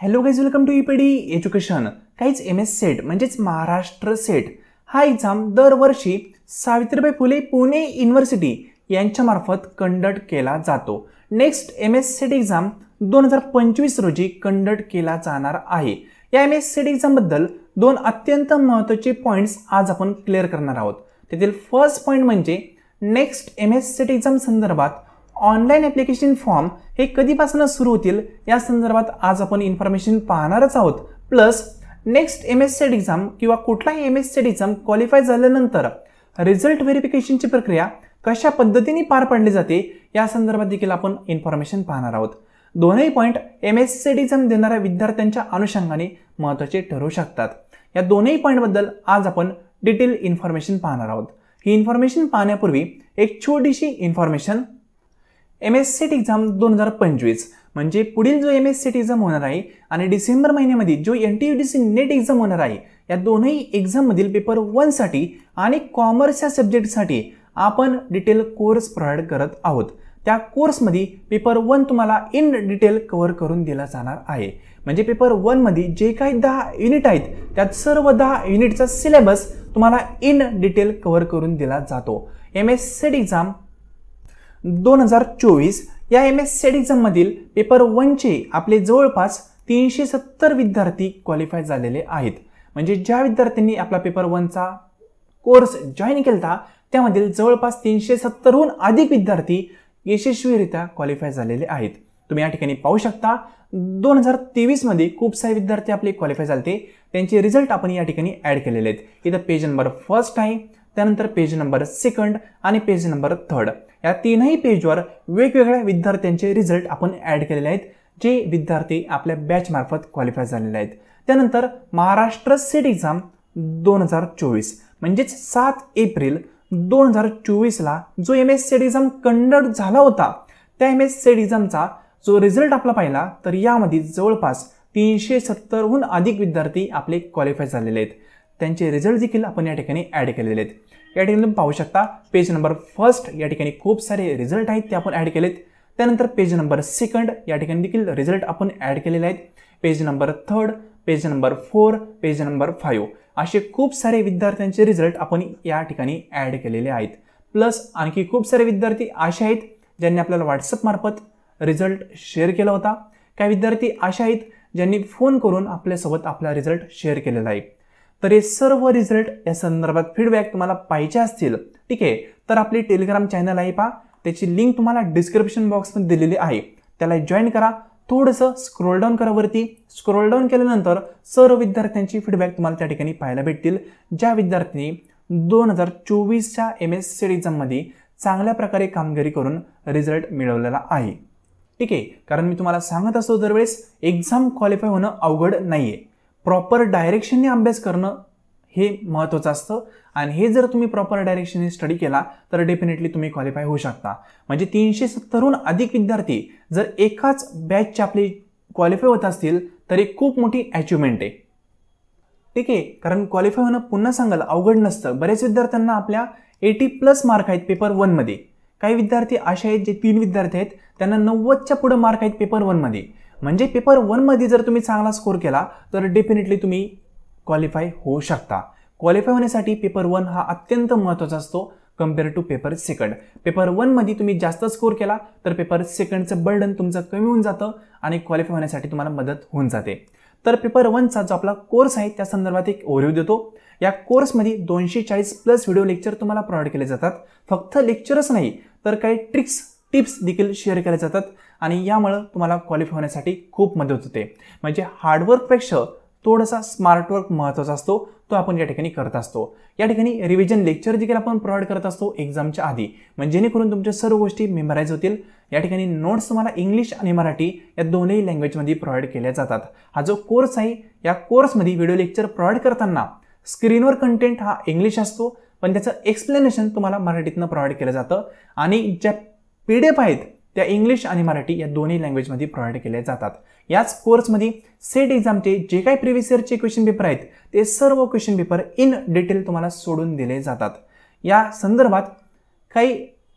Hello guys, welcome to EPD education. काहीच MS SET म्हणजेच Maharashtra SET हा एक्झाम दरवर्षी सावित्रीबाई फुले पुणे युनिव्हर्सिटी यांच्यामार्फत कंडक्ट केला जातो. नेक्स्ट एमएस सेट एक्झाम 2025 रोजी कंडक्ट केला जाणार आहे. या एमएस सेट एक्झाम बद्दल दोन अत्यंत महत्त्वाचे पॉइंट्स आज आपण क्लिअर करणार आहोत. त्यातील फर्स्ट पॉइंट म्हणजे नेक्स्ट एमएस सेट एक्झाम संदर्भात ऑनलाईन ॲप्लिकेशन फॉर्म हे कधीपासून सुरू होतील या संदर्भात आज आपण इन्फॉर्मेशन पाहणारच आहोत. Plus next MS set exam किंवा कुठलाही एमएस सेट एक्झाम क्वालिफाय झाल्यानंतर रिझल्ट व्हेरिफिकेशनची प्रक्रिया कशा पद्धतीने पार पाडली जाते या संदर्भात देखील आपण इन्फॉर्मेशन पाहणार आहोत. दोनही पॉईंट एमएस सेट एक्झाम देणाऱ्या विद्यार्थ्यांच्या अनुषंगाने महत्त्वाचे ठरू शकतात. या दोनही पॉईंटबद्दल आज आपण डिटेल इन्फॉर्मेशन पाहणार आहोत. ही इन्फॉर्मेशन पाहण्यापूर्वी एक छोटीशी इन्फॉर्मेशन. एमएस सेट एक्झाम 2025 म्हणजे पुढील जो एमएस सेट एक्झाम होणार आहे आणि डिसेंबर महिन्यामध्ये जो एनटीयूटीसी नेट एक्झाम होणार आहे, या दोनही एक्झाममधील पेपर 1 साठी आणि कॉमर्स या सब्जेक्टसाठी आपण डिटेल कोर्स प्रोव्हाइड करत आहोत. त्या कोर्समध्ये पेपर 1 तुम्हाला इन डिटेल कव्हर करून दिला जाणार आहे. म्हणजे पेपर 1 मध्ये जे काही 10 युनिट आहेत त्यात सर्व 10 युनिटचा सिलेबस तुम्हाला इन डिटेल कव्हर करून दिला जातो. एमएस सेट एक्झाम 2024 या एमएस सेट एक्झाम मधील पेपर 1 चे आपले जवळपास 370 विद्यार्थी क्वालिफाय झालेले आहेत. म्हणजे ज्या विद्यार्थ्यांनी आपला पेपर 1 चा कोर्स जॉईन केला त्यामधील जवळपास 370हून अधिक विद्यार्थी यशस्वीरित्या क्वालिफाय झालेले आहेत. तुम्ही या ठिकाणी पाहू शकता 2023 मध्ये खूप सारे विद्यार्थी आपले क्वालिफाय झाले. त्यांचे रिझल्ट आपण या ठिकाणी ऍड केलेले आहेत. इथं पेज नंबर 1 आहे, त्यानंतर पेज नंबर 2 आणि पेज नंबर 3 या तीनही पेजवर वेगवेगळ्या विद्यार्थ्यांचे रिझल्ट आपण ऍड केलेले आहेत जे विद्यार्थी आपल्या बॅच मार्फत क्वालिफाय झालेले आहेत. त्यानंतर महाराष्ट्र सेट एक्झाम 2024 म्हणजेच 7 एप्रिल 2024 ला जो एमएस सेट एक्झाम कंडक्ट झाला होता त्या एमएस सेट एक्झामचा जो रिझल्ट आपला पाहिला तर यामध्ये जवळपास 370हून अधिक विद्यार्थी आपले क्वालिफाय झालेले आहेत. त्यांचे रिझल्ट देखील आपण या ठिकाणी ऍड केलेले आहेत. या ठिकाणी तुम्ही पाहू शकता पेज नंबर 1 या ठिकाणी खूप सारे रिझल्ट आहेत ते आपण ऍड केलेत. त्यानंतर पेज नंबर 2 या ठिकाणी देखील रिझल्ट आपण ऍड केलेले आहेत. Page number 3, page number 4, page number 5 असे खूप सारे विद्यार्थ्यांचे रिझल्ट आपण या ठिकाणी ऍड केलेले आहेत. प्लस आणखी खूप सारे विद्यार्थी असे आहेत ज्यांनी आपल्याला व्हॉट्सअप मार्फत रिझल्ट शेअर केला होता. काही विद्यार्थी असे आहेत ज्यांनी फोन करून आपल्यासोबत आपला रिझल्ट शेअर केलेला आहे. तर हे सर्व रिझल्ट या संदर्भात फीडबॅक तुम्हाला पाहिजे असतील, ठीक आहे, तर आपली टेलिग्राम चॅनल आहे पहा, त्याची लिंक तुम्हाला डिस्क्रिप्शन बॉक्समध्ये दिलेली आहे. त्याला जॉईन करा. थोडंसं स्क्रोल डाऊन करा वरती. स्क्रोल डाऊन केल्यानंतर सर्व विद्यार्थ्यांची फीडबॅक तुम्हाला त्या ठिकाणी पाहायला भेटतील ज्या विद्यार्थ्यांनी 2024च्या एमएस सेट एक्झाममध्ये चांगल्या प्रकारे कामगिरी करून रिझल्ट मिळवलेला आहे. ठीक आहे, कारण मी तुम्हाला सांगत असतो दरवेळेस एक्झाम क्वालिफाय होणं अवघड नाहीये. प्रॉपर डायरेक्शनने अभ्यास करणं हे महत्त्वाचं असतं आणि हे जर तुम्ही प्रॉपर डायरेक्शनने स्टडी केला तर डेफिनेटली तुम्ही क्वालिफाय होऊ शकता. म्हणजे 370हून अधिक विद्यार्थी जर एकाच बॅचचे आपले क्वालिफाय होत असतील तर एक खूप मोठी अचिव्हमेंट आहे. ठीक आहे, कारण क्वालिफाय होणं पुन्हा सांगाल अवघड नसतं. बरेच विद्यार्थ्यांना आपल्या 80+ मार्क आहेत पेपर 1 मध्ये. काही विद्यार्थी असे आहेत जे 3 विद्यार्थी आहेत त्यांना 90च्या पुढे मार्क आहेत पेपर 1 मध्ये. म्हणजे पेपर 1 मध्ये जर तुम्ही चांगला स्कोर केला तर डेफिनेटली तुम्ही क्वालिफाय होऊ शकता. क्वालिफाय होण्यासाठी पेपर 1 हा अत्यंत महत्त्वाचा असतो कम्पेअर टू पेपर 2. पेपर 1 मध्ये तुम्ही जास्त स्कोर केला तर पेपर 2चं बर्डन तुमचं कमी होऊन जातं आणि क्वालिफाय होण्यासाठी तुम्हाला मदत होऊन जाते. तर पेपर 1चा जो आपला कोर्स आहे त्या संदर्भात एक ओव्हरव्ह्यू देतो. या कोर्समध्ये 240+ व्हिडिओ लेक्चर तुम्हाला प्रोव्हाइड केले जातात. फक्त लेक्चरच नाही तर काही ट्रिक्स टिप्स देखील शेअर केले जातात आणि यामुळे तुम्हाला क्वालिफाय होण्यासाठी खूप मदत होते. म्हणजे हार्डवर्कपेक्षा थोडासा स्मार्ट वर्क महत्त्वाचा असतो, तो आपण या ठिकाणी करत असतो. या ठिकाणी रिव्हिजन लेक्चर देखील आपण प्रोव्हाइड करत असतो एक्झामच्या आधी, म्हणजे जेणेकरून तुमच्या सर्व गोष्टी मेमराईज होतील. या ठिकाणी नोट्स तुम्हाला इंग्लिश आणि मराठी या दोन्ही लँग्वेजमध्ये प्रोव्हाइड केल्या जातात. हा जो कोर्स आहे या कोर्समध्ये व्हिडिओ लेक्चर प्रोव्हाइड करताना स्क्रीनवर कंटेंट हा इंग्लिश असतो पण त्याचं एक्सप्लेनेशन तुम्हाला मराठीतनं प्रोव्हाइड केलं जातं आणि ज्या PDF आहेत त्या इंग्लिश आणि मराठी या दोन्ही लँग्वेजमध्ये प्रोव्हाइड केल्या जातात. याच कोर्समध्ये सेट एक्झामचे जे काही प्रिव्हियस इयरचे क्वेश्चन पेपर आहेत ते सर्व क्वेश्चन पेपर इन डिटेल तुम्हाला सोडून दिले जातात. या संदर्भात काही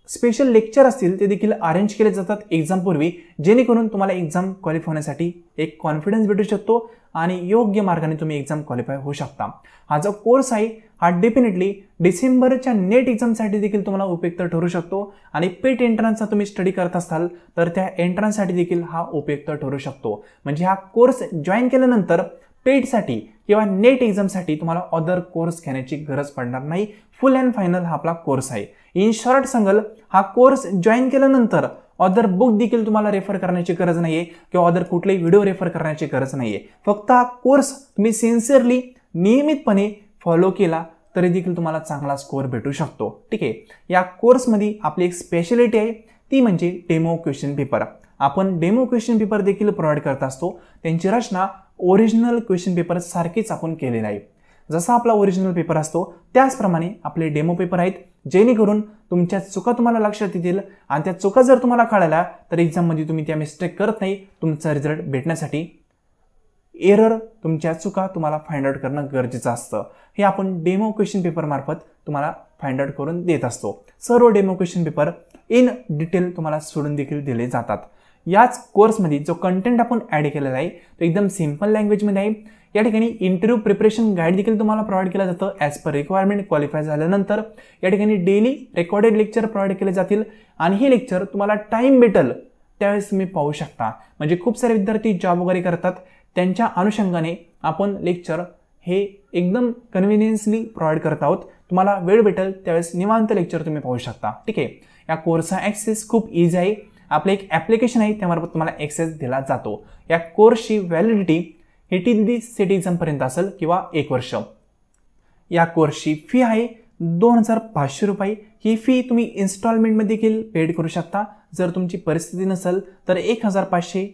स्पेशल लेक्चर असतील ते देखील अरेंज केले जातात एक्झामपूर्वी, जेणेकरून तुम्हाला एक्झाम क्वालिफाय होण्यासाठी एक कॉन्फिडन्स भेटू शकतो आणि योग्य मार्गाने तुम्ही एक्झाम क्वालिफाय होऊ शकता. हा जो कोर्स आहे हा डेफिनेटली डिसेंबरच्या नेट एक्झामसाठी देखील तुम्हाला उपयुक्त ठरू शकतो आणि पेट एंट्रन्सचा तुम्ही स्टडी करत असाल तर त्या एंट्रन्ससाठी देखील हा उपयुक्त ठरू शकतो. म्हणजे हा कोर्स जॉईन केल्यानंतर पेटसाठी किंवा नेट एक्झामसाठी तुम्हाला अदर कोर्स घेण्याची गरज पडणार नाही. फुल अँड फायनल हा आपला कोर्स आहे. इन शॉर्ट सांगाल, हा कोर्स जॉईन केल्यानंतर अदर बुक देखील तुम्हाला रेफर करण्याची गरज नाहीये किंवा अदर कुठलेही व्हिडिओ रेफर करण्याची गरज नाहीये. फक्त हा कोर्स तुम्ही सिन्सिअरली नियमितपणे फॉलो केला तरी देखील तुम्हाला चांगला स्कोअर भेटू शकतो. ठीक आहे. या कोर्समध्ये आपली एक स्पेशालिटी आहे, ती म्हणजे डेमो क्वेश्चन पेपर. आपण डेमो क्वेश्चन पेपर देखील प्रोव्हाइड करत असतो. त्यांची रचना ओरिजिनल क्वेश्चन पेपर सारखीच आपण केलेली आहे. जसा आपला ओरिजिनल पेपर असतो त्याचप्रमाणे आपले डेमो पेपर आहेत, जेणेकरून तुमच्या चुका तुम्हाला लक्षात येतील आणि त्या चुका जर तुम्हाला कळल्या तर एक्झाममध्ये तुम्ही त्या मिस्टेक करत नाही. तुमचा रिझल्ट भेटण्यासाठी एरर, तुमच्या चुका तुम्हाला फाइंड आउट करणं गरजेचं असतं. हे आपण डेमो क्वेश्चन पेपर मार्फत तुम्हाला फाइंड आउट करून देत असतो. सर्व demo question paper in detail तुम्हाला सोडून देखील दिले जातात. याच कोर्समध्ये जो कंटेंट आपण ॲड केलेला आहे तो एकदम सिंपल लँग्वेजमध्ये आहे. या ठिकाणी इंटरव्ह्यू प्रिपरेशन गाईड देखील तुम्हाला प्रोव्हाइड केलं जातं ॲज पर रिक्वायरमेंट. क्वालिफाय झाल्यानंतर या ठिकाणी डेली रेकॉर्डेड लेक्चर प्रोव्हाइड केले जातील आणि हे लेक्चर तुम्हाला टाईम भेटेल त्यावेळेस तुम्ही पाहू शकता. म्हणजे खूप सारे विद्यार्थी जॉब वगैरे करतात, त्यांच्या अनुषंगाने आपण लेक्चर हे एकदम कन्व्हिनियन्सली प्रोव्हाइड करत आहोत. तुम्हाला वेळ भेटेल त्यावेळेस निवांत लेक्चर तुम्ही पाहू शकता. ठीक आहे. या कोर्सचा ॲक्सेस खूप इझी आहे. आपलं एक ॲप्लिकेशन आहे, त्यामार्फत तुम्हाला ॲक्सेस दिला जातो. या कोर्सची व्हॅलिडिटी ही टिल दी सेट एक्झामपर्यंत असेल किंवा 1 वर्ष. या कोर्सची फी आहे 2500 रुपये. ही फी तुम्ही इन्स्टॉलमेंटमध्ये देखील पेड करू शकता. जर तुमची परिस्थिती नसेल तर 1500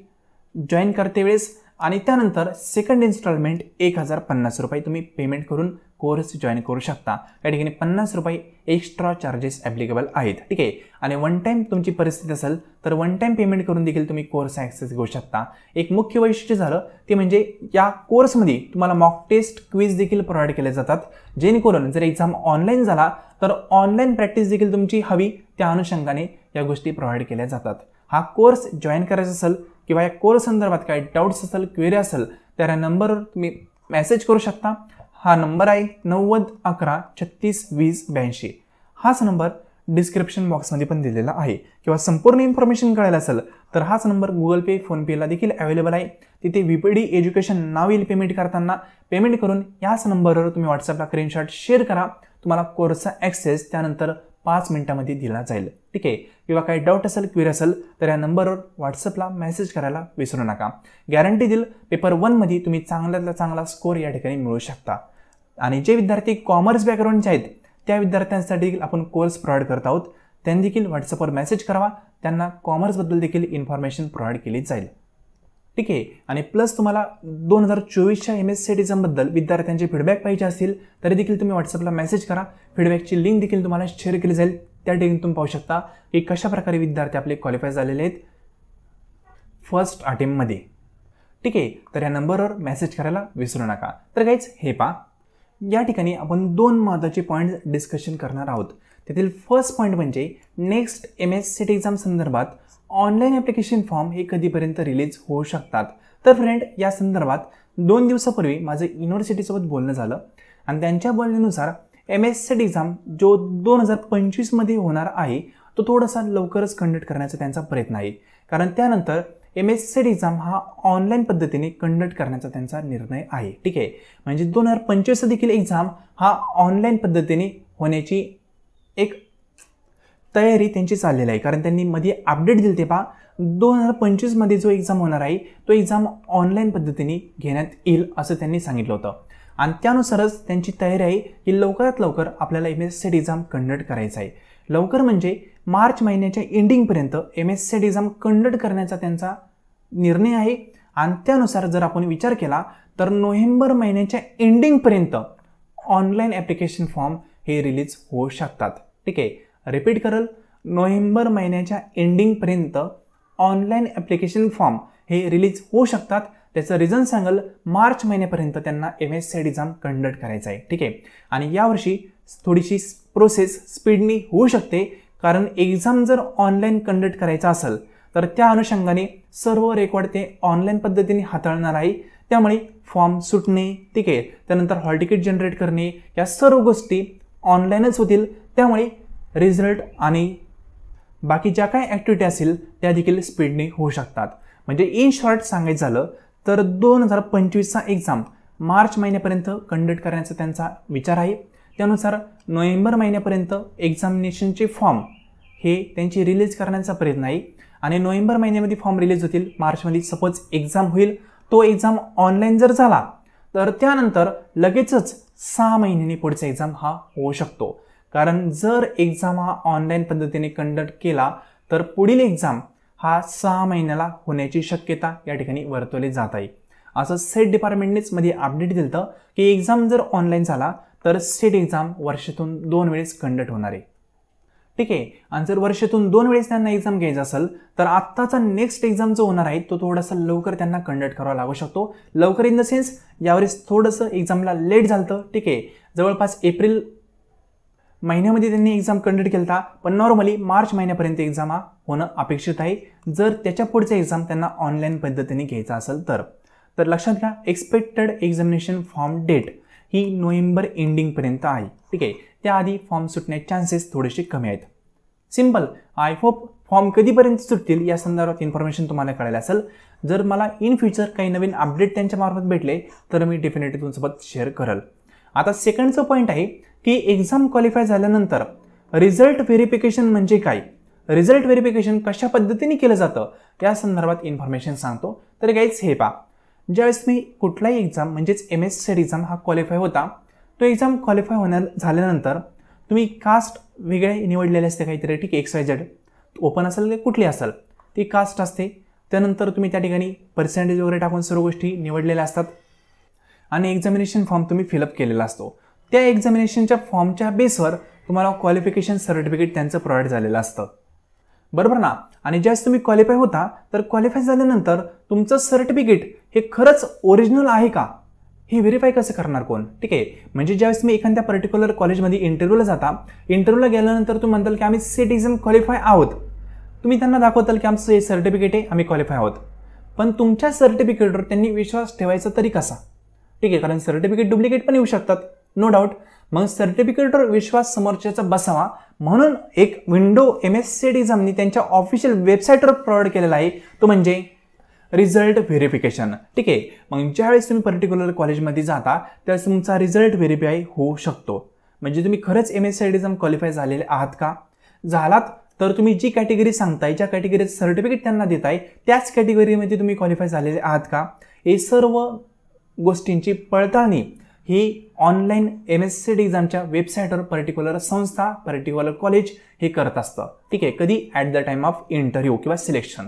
जॉईन करते वेळेस आणि त्यानंतर सेकंड इन्स्टॉलमेंट 1050 रुपये तुम्ही पेमेंट करून कोर्स जॉईन करू शकता. या ठिकाणी 50 रुपये एक्स्ट्रा चार्जेस ॲप्लिकेबल आहेत. ठीक आहे. आणि वन टाईम तुमची परिस्थिती असेल तर वन टाईम पेमेंट करून देखील तुम्ही कोर्स ॲक्सेस घेऊ शकता. एक मुख्य वैशिष्ट्य झालं ते म्हणजे या कोर्समध्ये तुम्हाला मॉक टेस्ट क्विज देखील प्रोव्हाइड केले जातात, जेणेकरून जर एक्झाम ऑनलाईन झाला तर ऑनलाईन प्रॅक्टिस देखील तुमची हवी त्या अनुषंगाने या गोष्टी प्रोव्हाइड केल्या जातात. हा कोर्स जॉईन करायचा असेल किंवा या कोर्स संदर्भात काही डाऊट्स असेल, क्वेरी असेल तर या नंबरवर तुम्ही मेसेज करू शकता. हा नंबर आहे 90 11 36 20 82. हाच नंबर डिस्क्रिप्शन बॉक्समध्ये पण दिलेला आहे. किंवा संपूर्ण इन्फॉर्मेशन कळायला असेल तर हाच नंबर गुगल पे, फोनपेला देखील अवेलेबल आहे. तिथे VPD एज्युकेशन नाव येईल पेमेंट करताना. पेमेंट करून याच नंबरवर तुम्ही व्हॉट्सअपला स्क्रीनशॉट शेअर करा. तुम्हाला कोर्सचा ॲक्सेस त्यानंतर 5 मिनिटांमध्ये दिला जाईल. ठीक आहे. किंवा काही डाऊट असेल, क्वेरी असेल तर या नंबरवर व्हॉट्सअपला मेसेज करायला विसरू नका. गॅरंटी देईल पेपर 1मध्ये तुम्ही चांगल्यातला चांगला स्कोअर या ठिकाणी मिळू शकता. आणि जे विद्यार्थी कॉमर्स बॅकग्राऊंडचे आहेत त्या विद्यार्थ्यांसाठी आपण कोर्स प्रोव्हाइड करत आहोत. त्यांनी देखील व्हॉट्सअपवर मेसेज करावा. त्यांना कॉमर्सबद्दल देखील इन्फॉर्मेशन प्रोव्हाइड केली जाईल. ठीक आहे. आणि प्लस तुम्हाला 2024च्या MSCIT एक्झामबद्दल विद्यार्थ्यांचे फीडबॅक पाहिजे असतील तरी देखील तुम्ही व्हॉट्सअपला मेसेज करा. फीडबॅकची लिंक देखील तुम्हाला शेअर केली जाईल. त्या ठिकाणी तुम्ही पाहू शकता की कशा प्रकारे विद्यार्थी आपले क्वालिफाय झालेले आहेत फर्स्ट अटेम्प्टमध्ये. ठीक आहे. तर या नंबरवर मेसेज करायला विसरू नका. तर गाईज हे पहा, या ठिकाणी आपण 2 महत्त्वाचे पॉईंट्स डिस्कशन करणार आहोत. त्यातील फर्स्ट पॉईंट म्हणजे नेक्स्ट MSCIT एक्झाम संदर्भात ऑनलाईन ॲप्लिकेशन फॉर्म हे कधीपर्यंत रिलीज होऊ शकतात. तर फ्रेंड, या संदर्भात 2 दिवसापूर्वी माझं युनिव्हर्सिटीसोबत बोलणं झालं आणि त्यांच्या बोलण्यानुसार MSCIT एक्झाम जो 2025मध्ये होणार आहे तो थोडासा लवकरच कंडक्ट करण्याचा त्यांचा प्रयत्न आहे. कारण त्यानंतर MSCIT एक्झाम हा ऑनलाईन पद्धतीने कंडक्ट करण्याचा त्यांचा निर्णय आहे. ठीक आहे. म्हणजे 2025 देखील एक्झाम हा ऑनलाईन पद्धतीने होण्याची एक तयारी त्यांची चाललेली आहे. कारण त्यांनी मध्ये अपडेट दिले ते पहा, 2025मध्ये जो एक्झाम होणार आहे तो एक्झाम ऑनलाईन पद्धतीने घेण्यात येईल असं त्यांनी सांगितलं होतं. आणि त्यानुसारच त्यांची तयारी आहे की लवकरात लवकर आपल्याला MSCIT एक्झाम कंडक्ट करायचं आहे. लवकर म्हणजे मार्च महिन्याच्या एंडिंगपर्यंत MSCIT एक्झाम कंडक्ट करण्याचा त्यांचा निर्णय आहे. आणि त्यानुसार जर आपण विचार केला तर नोव्हेंबर महिन्याच्या एंडिंगपर्यंत ऑनलाईन ॲप्लिकेशन फॉर्म हे रिलीज होऊ शकतात. ठीक आहे. रिपीट करेल, नोव्हेंबर महिन्याच्या एंडिंगपर्यंत ऑनलाईन ॲप्लिकेशन फॉर्म हे रिलीज होऊ शकतात. त्याचं रिझन सांगेल, मार्च महिन्यापर्यंत त्यांना MSCIT एक्झाम कंडक्ट करायचं आहे. ठीक आहे. आणि यावर्षी थोडीशी प्रोसेस स्पीडनी होऊ शकते, कारण एक्झाम जर ऑनलाईन कंडक्ट करायचा असेल तर त्या अनुषंगाने सर्व रेकॉर्ड ते ऑनलाईन पद्धतीने हाताळणार आहे. त्यामुळे फॉर्म सुटणे, ठीक आहे, त्यानंतर हॉल तिकीट जनरेट करणे, या सर्व गोष्टी ऑनलाईनच होतील. त्यामुळे रिझल्ट आणि बाकी ज्या काही ॲक्टिव्हिटी असतील त्या देखील स्पीडने होऊ शकतात. म्हणजे इन शॉर्ट सांगायचं झालं तर 2025चा एक्झाम मार्च महिन्यापर्यंत कंडक्ट करण्याचा त्यांचा विचार आहे. त्यानुसार नोव्हेंबर महिन्यापर्यंत एक्झामिनेशनचे फॉर्म हे त्यांची रिलीज करण्याचा प्रयत्न आहे. आणि नोव्हेंबर महिन्यामध्ये फॉर्म रिलीज होतील, मार्चमध्ये सपोज एक्झाम होईल. तो एक्झाम ऑनलाईन जर झाला तर त्यानंतर लगेचच 6 महिन्यांनी पुढचा एक्झाम हा होऊ शकतो. कारण जर एक्झाम हा ऑनलाईन पद्धतीने कंडक्ट केला तर पुढील एक्झाम हा 6 महिन्याला होण्याची शक्यता या ठिकाणी वर्तवली जात आहे. असं सेट डिपार्टमेंटनेच मध्ये अपडेट दिलं होतं की एक्झाम जर ऑनलाईन झाला तर सेट एक्झाम वर्षातून 2 वेळेस कंडक्ट होणार आहे. ठीक आहे. आणि जर वर्षातून 2 वेळेस त्यांना एक्झाम घ्यायचा असेल तर आत्ताचा नेक्स्ट एक्झाम जो होणार आहे तो थोडासा लवकर त्यांना कंडक्ट करावा लागू शकतो. लवकर इन द सेन्स यावेळेस थोडंसं एक्झामला लेट झालं. ठीक आहे, जवळपास एप्रिल महिन्यामध्ये त्यांनी एक्झाम कंडक्ट केला होता, पण नॉर्मली मार्च महिन्यापर्यंत एक्झाम हा होणं अपेक्षित आहे जर त्याच्या पुढचा एक्झाम त्यांना ऑनलाईन पद्धतीने घ्यायचा असेल तर. तर लक्षात घ्या, एक्सपेक्टेड एक्झामिनेशन फॉर्म डेट ही नोव्हेंबर एंडिंगपर्यंत आहे. ठीक आहे, त्याआधी फॉर्म सुटण्याचे चान्सेस थोडेसे कमी आहेत. सिंपल. आय होप फॉर्म कधीपर्यंत सुटतील या संदर्भात इन्फॉर्मेशन तुम्हाला कळायला असेल. जर मला इन फ्युचर काही नवीन अपडेट त्यांच्या मार्फत भेटले तर मी डेफिनेटली तुमच्यासोबत शेअर करेल. आता सेकंडचं पॉईंट आहे की एक्झाम क्वालिफाय झाल्यानंतर रिझल्ट व्हेरिफिकेशन म्हणजे काय, रिझल्ट व्हेरिफिकेशन कशा पद्धतीने केलं जातं या संदर्भात इन्फॉर्मेशन सांगतो. तर गाईज हे पहा, ज्यावेळेस मी कुठलाही एक्झाम म्हणजेच MSc एक्झाम हा क्वालिफाय होता, तो एक्झाम क्वालिफाय झाल्यानंतर तुम्ही कास्ट वेगळे निवडलेले असते काहीतरी. ठीक आहे, XYZ ओपन असेल ते कुठली असेल ती कास्ट असते. त्यानंतर तुम्ही त्या ठिकाणी पर्सेंटेज वगैरे टाकून सर्व गोष्टी निवडलेल्या असतात आणि एक्झामिनेशन फॉर्म तुम्ही फिलअप केलेला असतो. त्या एक्झामिनेशनच्या फॉर्मच्या बेसवर तुम्हाला क्वालिफिकेशन सर्टिफिकेट त्यांचं प्रोव्हाइड झालेलं असतं, बरोबर ना. आणि ज्यावेळेस तुम्ही क्वालिफाय होता तर क्वालिफाय झाल्यानंतर तुमचं सर्टिफिकेट हे खरंच ओरिजिनल आहे का हे व्हेरीफाय कसं करणार कोण. ठीक आहे, म्हणजे ज्यावेळेस तुम्ही एखाद्या पर्टिक्युलर कॉलेजमध्ये इंटरव्ह्यूला जाता, इंटरव्ह्यूला गेल्यानंतर तुम्ही म्हणताल की आम्ही सेट एक्झाम क्वालिफाय आहोत, तुम्ही त्यांना दाखवताल की आमचं हे सर्टिफिकेट आहे, आम्ही क्वालिफाय आहोत. पण तुमच्या सर्टिफिकेटवर त्यांनी विश्वास ठेवायचा तरी कसा. ठीक आहे, कारण सर्टिफिकेट डुप्लिकेट पण येऊ शकतात, नो डाऊट. मग सर्टिफिकेटवर विश्वास समोरच्याचा बसावा म्हणून एक विंडो MSc एक्झामनी त्यांच्या ऑफिशियल वेबसाईटवर प्रोव्हाइड केलेला आहे, तो म्हणजे रिझल्ट व्हेरिफिकेशन. ठीक आहे, मग ज्यावेळेस तुम्ही पर्टिक्युलर कॉलेजमध्ये जाता त्यावेळेस तुमचा रिझल्ट व्हेरीफाय होऊ शकतो. म्हणजे तुम्ही खरंच MSc एक्झाम क्वालिफाय झालेले आहात का. झालात तर तुम्ही जी कॅटेगरी सांगताय, ज्या कॅटेगरीचं सर्टिफिकेट त्यांना देताय त्याच कॅटेगरीमध्ये तुम्ही क्वालिफाय झालेले आहात का, हे सर्व गोष्टींची पडताळणी ही ऑनलाईन MSc एक्झामच्या वेबसाईटवर पर्टिक्युलर संस्था, पर्टिक्युलर कॉलेज हे करत असतं. ठीक आहे, कधी at the time of interview किंवा सिलेक्शन.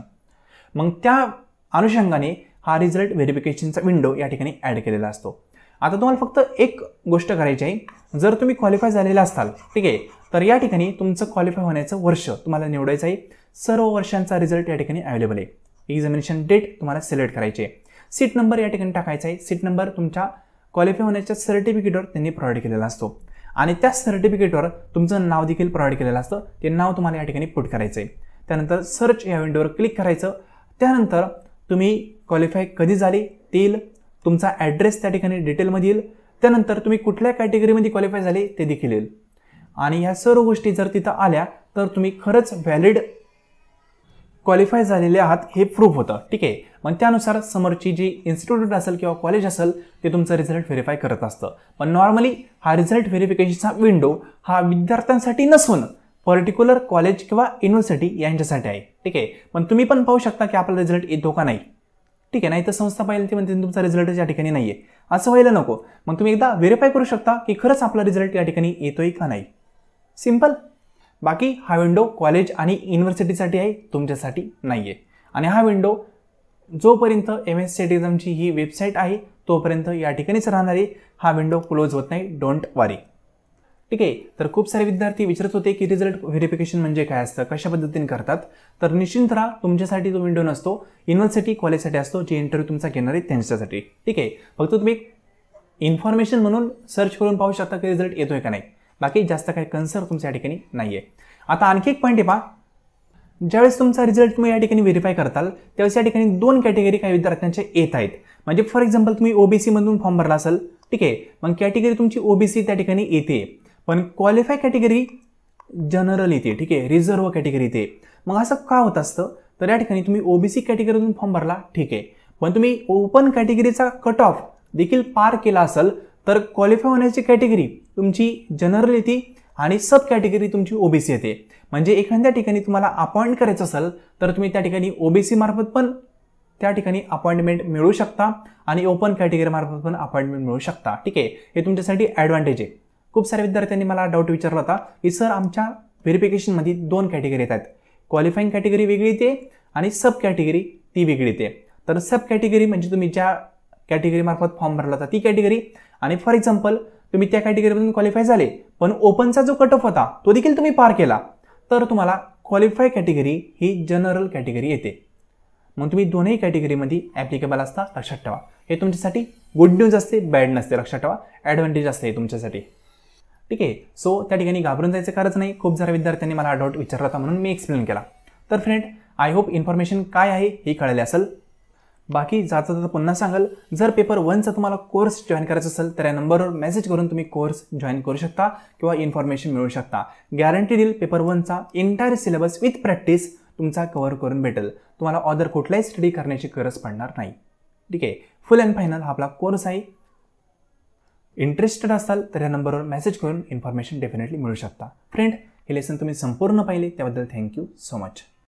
मग त्या अनुषंगाने हा रिझल्ट व्हेरिफिकेशनचा विंडो या ठिकाणी ॲड केलेला असतो. आता तुम्हाला फक्त एक गोष्ट करायची आहे, जर तुम्ही क्वालिफाय झालेला असाल, ठीक आहे, तर या ठिकाणी तुमचं क्वालिफाय होण्याचं वर्ष तुम्हाला निवडायचं आहे. सर्व वर्षांचा रिझल्ट या ठिकाणी अवेलेबल आहे. एक्झामिनेशन डेट तुम्हाला सिलेक्ट करायची आहे. सीट नंबर या ठिकाणी टाकायचा आहे. सीट नंबर तुमच्या क्वालिफाय होण्याच्या सर्टिफिकेटवर त्यांनी प्रोव्हाइड केलेला असतो आणि त्या सर्टिफिकेटवर तुमचं नाव देखील प्रोव्हाइड केलेलं असतं. ते नाव तुम्हाला या ठिकाणी पुट करायचं आहे. त्यानंतर सर्च या विंडोवर क्लिक करायचं. त्यानंतर तुम्ही क्वालिफाय कधी झाले ते येईल, तुमचा ॲड्रेस त्या ठिकाणी डिटेलमध्ये येईल. त्यानंतर तुम्ही कुठल्या कॅटेगरीमध्ये क्वालिफाय झाले ते देखील येईल. आणि ह्या सर्व गोष्टी जर तिथं आल्या तर तुम्ही खरंच व्हॅलिड क्वालिफाय झालेले आहात हे प्रूफ होतं. ठीक आहे, मग त्यानुसार समोरची जी इन्स्टिट्यूट असेल किंवा कॉलेज असेल ते तुमचं रिझल्ट व्हेरीफाय करत असतं. पण नॉर्मली हा रिझल्ट व्हेरिफिकेशनचा विंडो हा विद्यार्थ्यांसाठी नसून पर्टिक्युलर कॉलेज किंवा युनिव्हर्सिटी यांच्यासाठी आहे. ठीक आहे, पण तुम्ही पण पाहू शकता की आपला रिझल्ट येतो का नाही. ठीक आहे, नाही तर संस्था पाहिजे ती म्हणते तुमचा रिझल्ट या ठिकाणी नाही आहे, असं व्हायला नको. मग तुम्ही एकदा व्हेरीफाय करू शकता की खरंच आपला रिझल्ट या ठिकाणी येतोय का नाही. सिंपल. बाकी हा विंडो कॉलेज आणि युनिव्हर्सिटीसाठी आहे, तुमच्यासाठी नाही आहे. आणि हा विंडो जोपर्यंत MSc एक्झामची ही वेबसाईट आहे तोपर्यंत या ठिकाणीच राहणार आहे. हा विंडो क्लोज होत नाही, डोंट वरी. ठीक आहे, तर खूप सारे विद्यार्थी विचारत होते की रिझल्ट व्हेरिफिकेशन म्हणजे काय असतं, कशा पद्धतीने करतात. तर निश्चिंत राहा, तुमच्यासाठी तो विंडो नसतो, युनिव्हर्सिटी कॉलेजसाठी असतो, जे इंटरव्ह्यू तुमचा घेणार आहे त्यांच्यासाठी. ठीक आहे, फक्त तुम्ही इन्फॉर्मेशन म्हणून सर्च करून पाहू शकता की रिझल्ट येतोय का नाही. बाकी जास्त काही कन्सर्न तुमच्या ठिकाणी नाही आहे. आता आणखी एक पॉईंट आहे पहा, ज्यावेळेस तुमचा रिझल्ट तुम्ही या ठिकाणी व्हेरीफाय करताल त्यावेळेस या ठिकाणी 2 कॅटेगरी काही विद्यार्थ्यांचे येत आहेत. म्हणजे फॉर एक्झाम्पल तुम्ही ओबीसी मधून फॉर्म भरला असेल, ठीक आहे, मग कॅटेगरी तुमची ओबीसी त्या ठिकाणी येते, पण क्वालिफाय कॅटेगरी जनरल येते, ठीक आहे, रिझर्व्ह कॅटेगरी येते. मग असं का होत असतं, तर या ठिकाणी तुम्ही ओबीसी कॅटेगरीतून फॉर्म भरला, ठीक आहे, पण तुम्ही ओपन कॅटेगरीचा कट ऑफ देखील पार केला असेल तर क्वालिफाय होण्याची कॅटेगरी तुमची जनरल येते आणि सब कॅटेगरी तुमची ओबीसी येते. म्हणजे एखाद्या ठिकाणी तुम्हाला अपॉइंट करायचं असेल तर तुम्ही त्या ठिकाणी ओबीसी मार्फत पण त्या ठिकाणी अपॉइंटमेंट मिळू शकता आणि ओपन कॅटेगरी मार्फत पण अपॉइंटमेंट मिळू शकता, ठीक आहे. हे तुमच्यासाठी ॲडव्हान्टेज आहे. खूप साऱ्या विद्यार्थ्यांनी मला डाऊट विचारला होता की सर आमच्या व्हेरिफिकेशनमध्ये 2 कॅटेगरी येतात, क्वालिफाईंग कॅटेगरी वेगळी येते आणि सब कॅटेगरी ती वेगळी येते. तर सब कॅटेगरी म्हणजे तुम्ही ज्या कॅटेगरी मार्फत फॉर्म भरला होता ती कॅटेगरी, आणि फॉर एक्झाम्पल तुम्ही त्या कॅटेगरीमधून क्वालिफाय झाले पण ओपनचा जो कट ऑफ होता तो देखील तुम्ही पार केला तर तुम्हाला क्वालिफाय कॅटेगरी ही जनरल कॅटेगरी येते. मग तुम्ही दोन्ही कॅटेगरीमध्ये ॲप्लिकेबल असता, लक्षात ठेवा. हे तुमच्यासाठी गुड न्यूज असते, बॅड नसते, लक्षात ठेवा, ॲडव्हान्टेज असते तुमच्यासाठी, ठीक आहे. सो त्या ठिकाणी घाबरून जायचं गरज नाही. खूप साऱ्या विद्यार्थ्यांनी मला डाऊट विचारला होता म्हणून मी एक्सप्लेन केला. तर फ्रेंड, आय होप इन्फॉर्मेशन काय आहे हे कळले असेल. बाकी जाता जाता पुन्हा सांगाल, जर पेपर 1चा तुम्हाला कोर्स जॉईन करायचा असेल तर या नंबरवर मेसेज करून तुम्ही कोर्स जॉईन करू शकता किंवा इन्फॉर्मेशन मिळू शकता. गॅरंटी देईल पेपर 1चा एंटायर सिलेबस विथ प्रॅक्टिस तुमचा कव्हर करून भेटेल. तुम्हाला अदर कुठलाही स्टडी करण्याची गरज पडणार नाही, ठीक आहे. फुल अँड फायनल हा आपला कोर्स आहे. इंटरेस्टेड असाल तर या नंबरवर मेसेज करून इन्फॉर्मेशन डेफिनेटली मिळू शकता. फ्रेंड, हे लेसन तुम्ही संपूर्ण पाहिले त्याबद्दल थँक्यू सो मच.